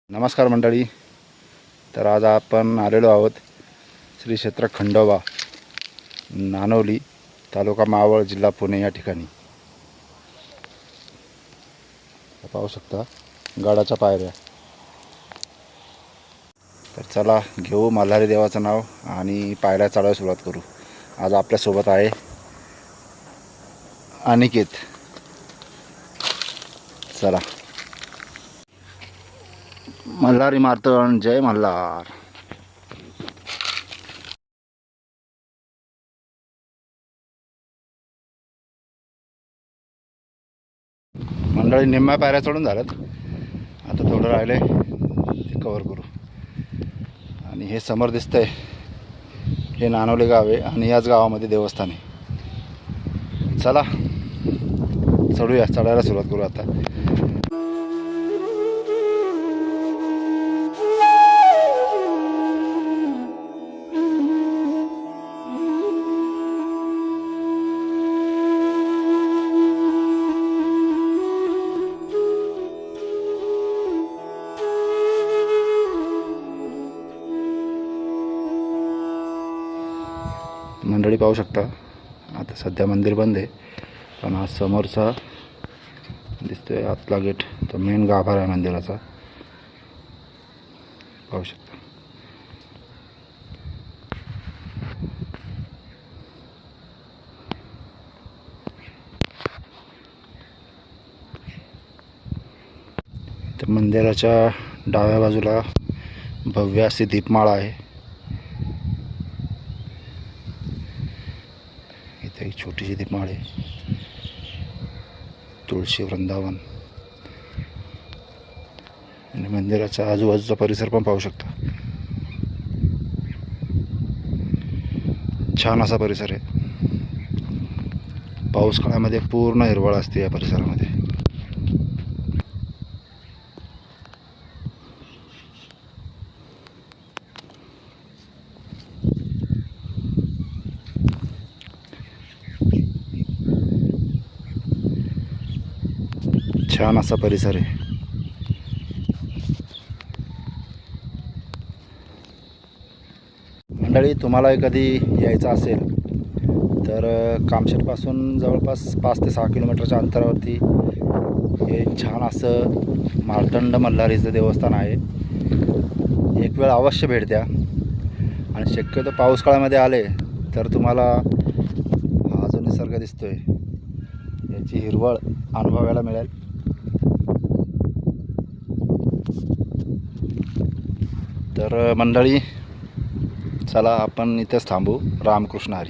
नमस्कार मंडळी. तर आज आपण आलेलो आहोत श्री क्षेत्र खंडोबा, नानोली, तालुका मावळ, जिल्हा पुणे या ठिकाणी. पाहू शकता गडाच्या पायऱ्या. तर चला घेऊ मल्हारी देवाचं नाव आणि पायऱ्या चढायला सुरुवात करू. आज आपल्यासोबत आहे अनिकेत. चला. मल्हारी मार्तंड, जय मल्हार. मंडळी निम्म्या पायऱ्या चढून झाल्यात. आता थोडं राहिले ते कवर करू. आणि हे समोर दिसतंय हे नानोली गाव आहे आणि याच गावामध्ये देवस्थान आहे. चला चढूया, चढायला सुरुवात करू आता. मंडळी पाहू शकता आता सध्या मंदिर बंद आहे, पण हा समोरचा दिसतोय आतला गेट तो मेन गाभारा आहे मंदिराचा. पाहू शकता. तर मंदिराच्या डाव्या बाजूला भव्य अशी दीपमाळा आहे. इथे एक छोटीशी दीपमाळ आहे. तुळशी वृंदावन आणि मंदिराच्या आजूबाजूचा परिसर पण पाहू शकता. छान असा परिसर आहे. पाऊस काळामध्ये पूर्ण हिरवळ असते या परिसरामध्ये. छान असा परिसर आहे. मंडळी तुम्हाला कधी यायचं असेल तर कामशेतपासून जवळपास 5 ते 6 किलोमीटरच्या अंतरावरती हे छान असं मार्तंड मल्हारीचं देवस्थान आहे. एक वेळ अवश्य भेट द्या. आणि शक्यतो पाऊस काळामध्ये आले तर तुम्हाला हा जो निसर्ग दिसतोय याची हिरवळ अनुभवायला मिळेल. तर मंडळी चला आपण इथेच थांबू. रामकृष्ण हरी.